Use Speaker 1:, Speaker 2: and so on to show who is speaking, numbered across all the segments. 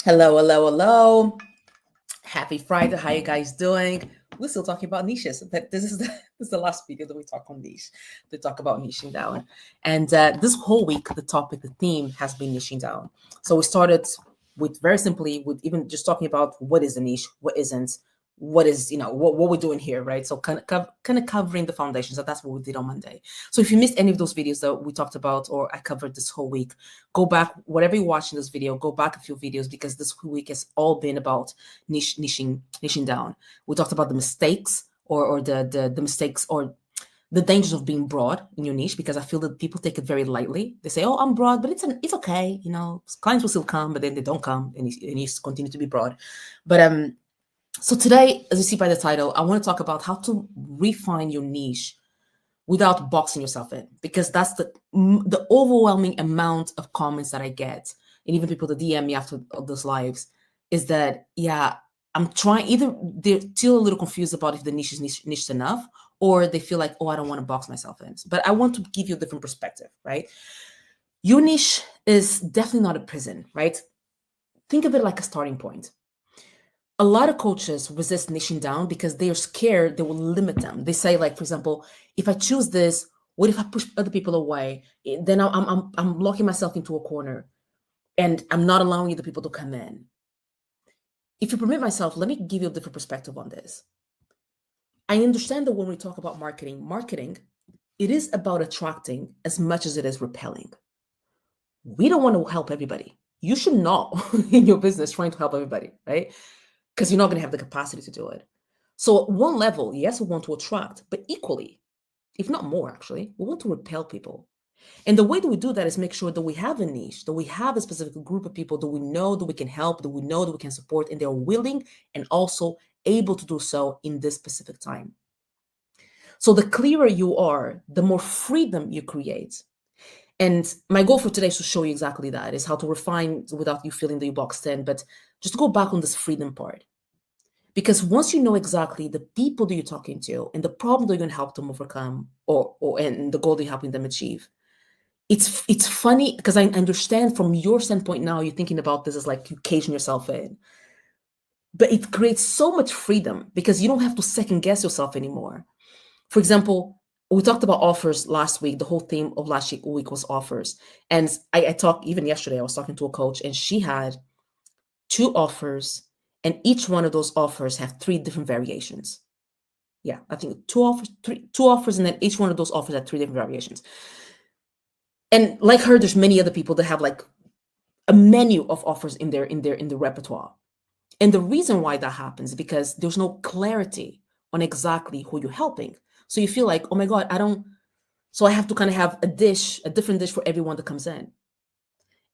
Speaker 1: Hello, hello, hello. Happy Friday. How you guys doing? We're still talking about niches, but this is this is the last video that we talk on niche. To talk about niching down. And this whole week, the theme has been niching down. So we started with very simply with even just talking about what is a niche, what isn't, what is what we're doing here, right? So kind of covering the foundation. So that's what we did on Monday. So if you missed any of those videos that we talked about or I covered this whole week, go back, whatever you're watching this video, go back a few videos because this week has all been about niching down. We talked about the mistakes or the mistakes or the dangers of being broad in your niche, because I feel that people take it very lightly. They say, "Oh, I'm broad, but it's okay." Clients will still come, but then they don't come, and it needs to continue to be broad. But so today, as you see by the title, I want to talk about how to refine your niche without boxing yourself in, because that's the overwhelming amount of comments that I get, and even people that DM me after those lives, is that I'm trying, either they're still a little confused about if the niche is niche enough, or they feel like, oh, I don't want to box myself in. But I want to give you a different perspective, right? Your niche is definitely not a prison, right? Think of it like a starting point. A lot of coaches resist niching down because they are scared they will limit them. They say, like, for example, if I choose this, what if I push other people away? Then I'm locking myself into a corner, and I'm not allowing other people to come in. If you permit myself, let me give you a different perspective on this. I understand that when we talk about marketing, it is about attracting as much as it is repelling. We don't want to help everybody. You should not in your business trying to help everybody, right? Because you're not going to have the capacity to do it. So at one level, yes, we want to attract, but equally, if not more actually, we want to repel people. And the way that we do that is make sure that we have a niche, that we have a specific group of people that we know that we can help, that we know that we can support, and they're willing and also able to do so in this specific time. So the clearer you are, the more freedom you create. And my goal for today is to show you exactly that, is how to refine without you feeling that you boxed in, but just to go back on this freedom part. Because once you know exactly the people that you're talking to and the problem that you're going to help them overcome, or and the goal that you're helping them achieve, it's funny because I understand from your standpoint now, you're thinking about this as like you caging yourself in, but it creates so much freedom because you don't have to second guess yourself anymore. For example, we talked about offers last week. The whole theme of last week was offers. And I talked, even yesterday, I was talking to a coach and she had two offers, and each one of those offers have three different variations. Yeah, I think two offers, and then each one of those offers had three different variations. And like her, there's many other people that have like a menu of offers in the repertoire. And the reason why that happens is because there's no clarity on exactly who you're helping. So you feel like, oh my God, so I have to kind of have a different dish for everyone that comes in.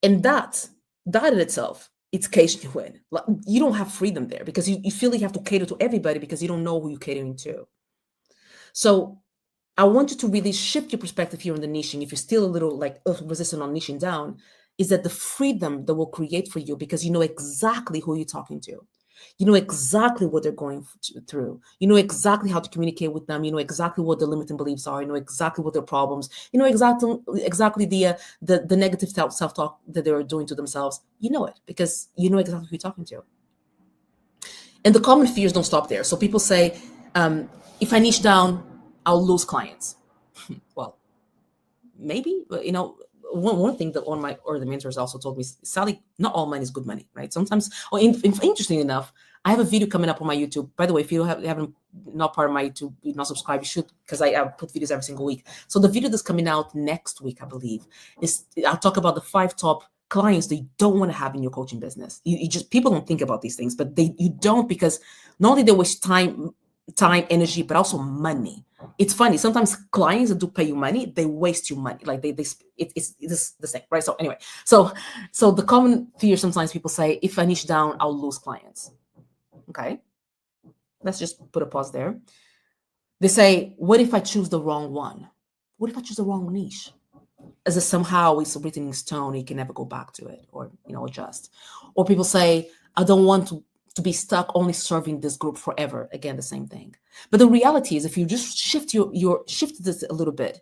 Speaker 1: And that in itself, it's catering you in. Like, you don't have freedom there because you feel like you have to cater to everybody because you don't know who you're catering to. So I want you to really shift your perspective here on the niching. If you're still a little like resistant on niching down, is that the freedom that will create for you because you know exactly who you're talking to. You know exactly what they're going through. You know exactly how to communicate with them. You know exactly what their limiting beliefs are. You know exactly what their problems. You know exactly the negative self talk that they're doing to themselves. You know it because you know exactly who you're talking to. And the common fears don't stop there. So people say, if I niche down, I'll lose clients. Well, maybe, one thing that one of my or the mentors also told me, Sally, not all money is good money, right? Sometimes, interesting enough, I have a video coming up on my YouTube. By the way, if you haven't not part of my YouTube, you're not subscribed, you should, because I put videos every single week. So the video that's coming out next week, I believe, is I'll talk about the 5 top clients that you don't want to have in your coaching business. You just, people don't think about these things, but you don't, because not only they waste time, energy, but also money. It's funny. Sometimes clients that do pay you money, they waste you money. Like it's the same, right? So anyway, so the common fear sometimes people say, if I niche down, I'll lose clients. Okay, let's just put a pause there. They say, what if I choose the wrong one? What if I choose the wrong niche? As if somehow it's written in stone, you can never go back to it or adjust. Or people say, I don't want to be stuck only serving this group forever. Again, the same thing. But the reality is, if you just shift shift this a little bit,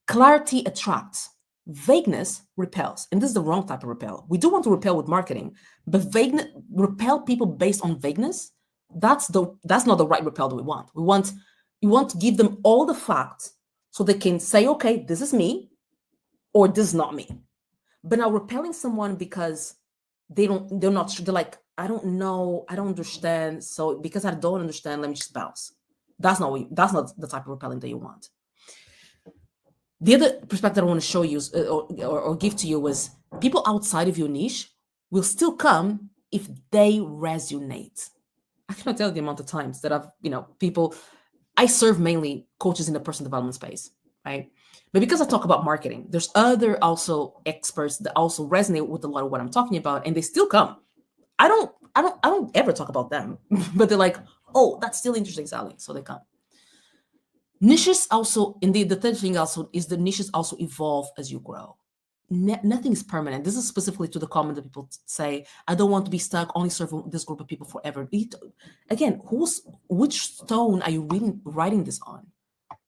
Speaker 1: clarity attracts. Vagueness repels, and this is the wrong type of repel. We do want to repel with marketing, but vagueness repel people based on vagueness. That's not the right repel that we want. We want to give them all the facts so they can say, okay, this is me, or this is not me. But now repelling someone because they're not sure, they're like, I don't know, I don't understand. So because I don't understand, let me just bounce. That's not the type of repelling that you want. The other perspective I want to show you or give to you is people outside of your niche will still come if they resonate. I cannot tell you the amount of times that I serve mainly coaches in the personal development space, right? But because I talk about marketing, there's other also experts that also resonate with a lot of what I'm talking about, and they still come. I don't ever talk about them, but they're like, oh, that's still interesting, Sally. So they come. Niches also, indeed, the third thing also is the niches also evolve as you grow. Nothing is permanent. This is specifically to the comment that people say, I don't want to be stuck only serving this group of people forever. Again, which stone are you writing this on?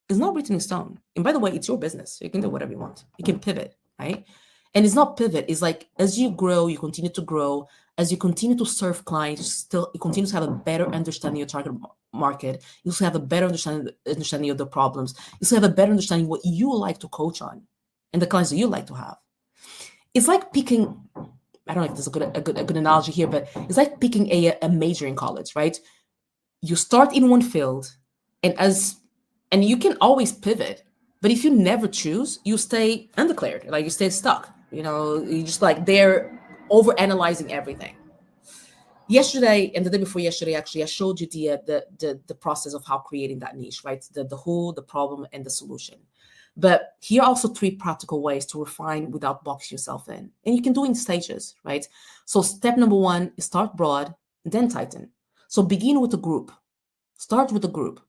Speaker 1: It's not written in stone. And by the way, it's your business. You can do whatever you want. You can pivot, right? And it's not pivot. It's like, as you grow, you continue to grow. As you continue to serve clients, you continue to have a better understanding of your target market. You also have a better understanding of the problems. You also have a better understanding what you like to coach on and the clients that you like to have. It's like picking, I don't know if there's a good analogy here, but it's like picking a major in college, right? You start in one field, and you can always pivot, but if you never choose, you stay undeclared, like you stay stuck. You just like they're over analyzing everything. Yesterday and the day before yesterday, actually, I showed you the process of how creating that niche, right? The who, the problem, and the solution. But here are also 3 practical ways to refine without boxing yourself in. And you can do it in stages, right? So step number 1 is start broad, then tighten. So begin with a group. Start with a group.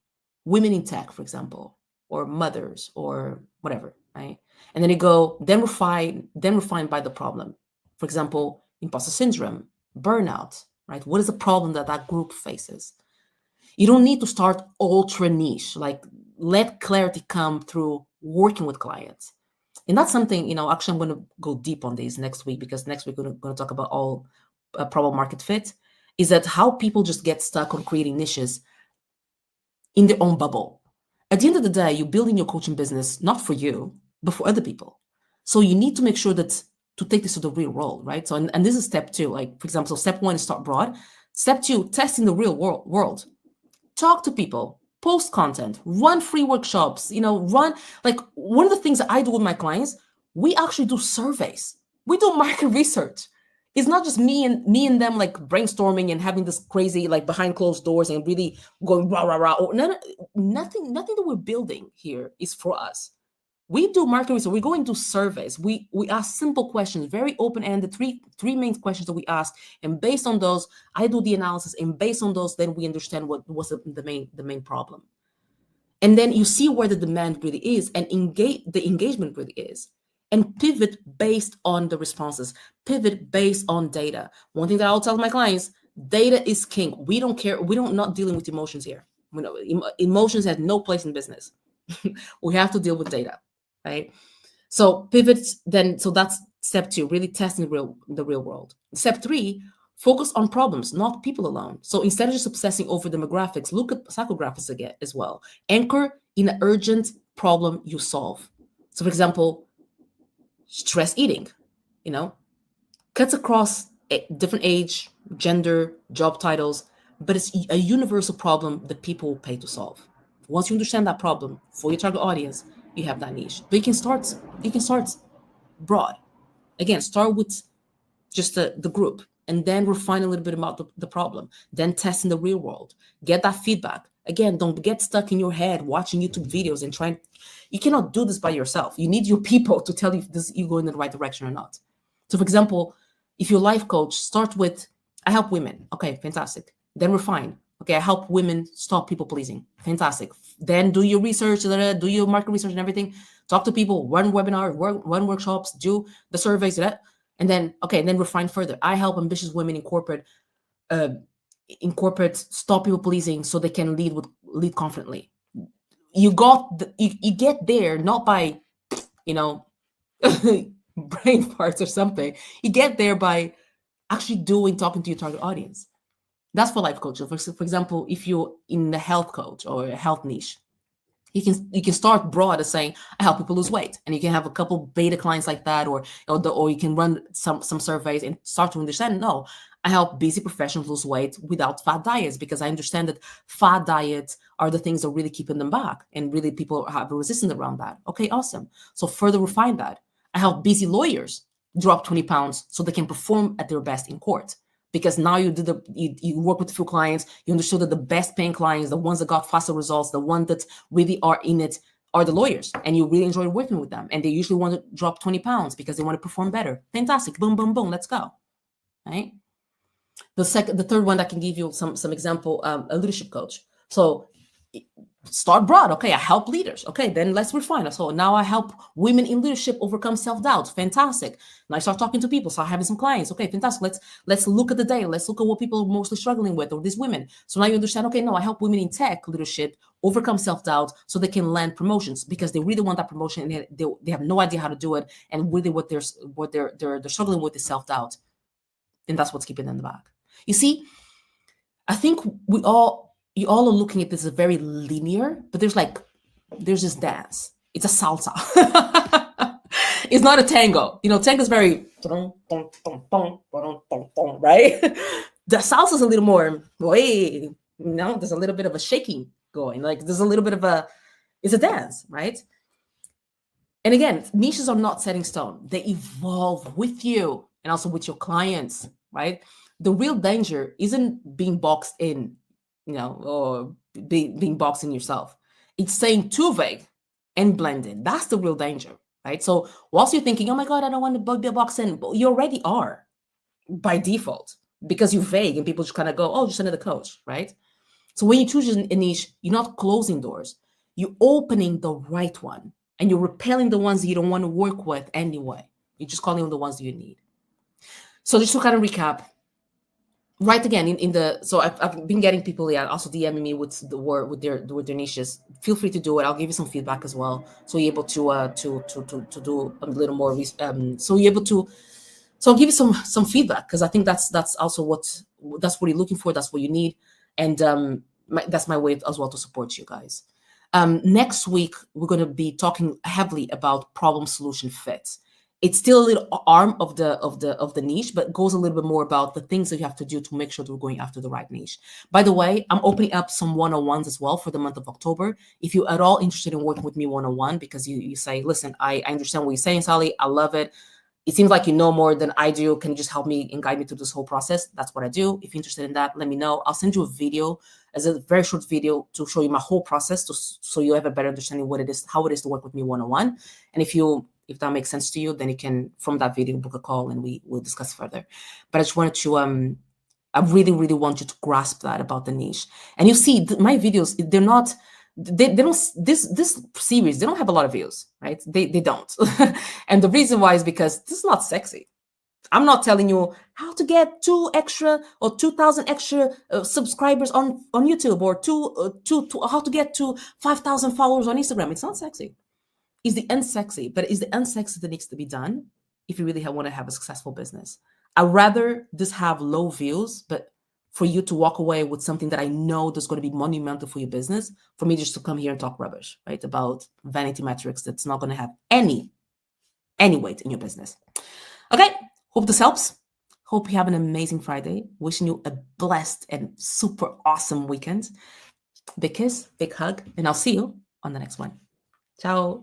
Speaker 1: Women in tech, for example, or mothers, or whatever, right? And then you go, then refine by the problem. For example, imposter syndrome, burnout, right? What is the problem that group faces? You don't need to start ultra niche, like let clarity come through working with clients. And that's something, actually, I'm going to go deep on these next week, because next week we're going to talk about all problem market fit, is that how people just get stuck on creating niches in their own bubble. At the end of the day, you're building your coaching business, not for you, but for other people. So you need to make sure that to take this to the real world, right? So, and this is step 2, like, for example, so step 1 is start broad. Step 2, test in the real world. Talk to people, post content, run free workshops, run, like, one of the things that I do with my clients, we actually do surveys. We do market research. It's not just me and them like brainstorming and having this crazy like behind closed doors and really going rah rah rah. Nothing that we're building here is for us. We do market research. We go into surveys. We ask simple questions, very open-ended, three main questions that we ask, and based on those, I do the analysis, and based on those, then we understand what was the main problem, and then you see where the demand really is, and the engagement really is, and pivot based on the responses. Pivot based on data. One thing that I'll tell my clients: data is king. We don't care. Not dealing with emotions here. Emotions have no place in business. We have to deal with data. Right? So pivots then, so that's step 2, really testing the real world. Step 3, focus on problems, not people alone. So instead of just obsessing over demographics, look at psychographics again as well. Anchor in an urgent problem you solve. So for example, stress eating, cuts across different age, gender, job titles, but it's a universal problem that people will pay to solve. Once you understand that problem for your target audience, you have that niche. But you can start broad. Again, start with just the group, and then refine a little bit about the problem. Then test in the real world. Get that feedback. Again, don't get stuck in your head watching YouTube videos and trying. You cannot do this by yourself. You need your people to tell you if you go in the right direction or not. So for example, if you're a life coach, start with, I help women. Okay, fantastic. Then refine. Okay, I help women stop people pleasing. Fantastic. Then do your research, do your market research and everything. Talk to people, run webinars, run workshops, do the surveys, and then refine further. I help ambitious women in corporate stop people pleasing so they can lead confidently. You get there not by brain farts or something. You get there by actually talking to your target audience. That's for life coaching. For example, if you're in the health coach or a health niche, you can start broad as saying, I help people lose weight, and you can have a couple beta clients like that, or you can run some surveys and start to understand. No, I help busy professionals lose weight without fad diets, because I understand that fad diets are the things that really keeping them back, and really people have a resistance around that. Okay, awesome. So further refine that. I help busy lawyers drop 20 pounds so they can perform at their best in court. Because now you work with a few clients, you understood that the best paying clients, the ones that got faster results, the ones that really are in it, are the lawyers, and you really enjoy working with them. And they usually want to drop 20 pounds because they want to perform better. Fantastic. Boom, boom, boom. Let's go. Right. The third one that can give you some example, a leadership coach. So start broad. Okay, I help leaders. Okay, then let's refine it. So now I help women in leadership overcome self-doubt. Fantastic. Now I start talking to people, start having some clients. Okay, fantastic. Let's look at the data. Let's look at what people are mostly struggling with, or these women. So now you understand, okay, no, I help women in tech leadership overcome self-doubt so they can land promotions, because they really want that promotion and they have no idea how to do it. And really what they're struggling with is self-doubt. And that's what's keeping them in the back. You see, I think you all are looking at this as very linear, but there's this dance. It's a salsa. It's not a tango. Tango is very right. The salsa is a little more there's a little bit of a shaking going. Like there's a little bit of it's a dance, right? And again, niches are not set in stone. They evolve with you and also with your clients, right? The real danger isn't being boxed in, or being boxed in yourself. It's saying too vague and blended. That's the real danger, right? So whilst you're thinking, oh my God, I don't want to be boxed in, but you already are by default, because you're vague and people just kind of go, oh, just another coach, right? So when you choose a niche, you're not closing doors. You're opening the right one, and you're repelling the ones that you don't want to work with anyway. You're just calling on the ones that you need. So just to kind of recap, right again, so I've been getting people also DMing me with their niches. Feel free to do it. I'll give you some feedback as well, so you're able to do a little more. So you're able to. So I'll give you some feedback, because I think that's also what you're looking for. That's what you need, and that's my way as well to support you guys. Next week we're going to be talking heavily about problem solution fit. It's still a little arm of the niche, but goes a little bit more about the things that you have to do to make sure that we're going after the right niche. By the way, I'm opening up some one-on-ones as well for the month of October. If you're at all interested in working with me one-on-one, because you say, listen, I understand what you're saying, Sally, I love it. It seems like you know more than I do. Can you just help me and guide me through this whole process? That's what I do. If you're interested in that, let me know. I'll send you a video, as a very short video, to show you my whole process, so you have a better understanding how it is to work with me one-on-one. And if that makes sense to you, then you can, from that video, book a call and we will discuss further. But I just wanted to, I really, really want you to grasp that about the niche. And you see, my videos, they're not, they don't, this series, they don't have a lot of views, right? They don't. And the reason why is because this is not sexy. I'm not telling you how to get 2,000 extra subscribers on YouTube, or how to get to 5,000 followers on Instagram. It's not sexy. Is the unsexy, but is the unsexy that needs to be done if you really want to have a successful business. I'd rather just have low views, but for you to walk away with something that I know that's going to be monumental for your business, for me just to come here and talk rubbish, right? About vanity metrics that's not going to have any weight in your business. Okay, hope this helps. Hope you have an amazing Friday. Wishing you a blessed and super awesome weekend. Big kiss, big hug, and I'll see you on the next one. Ciao.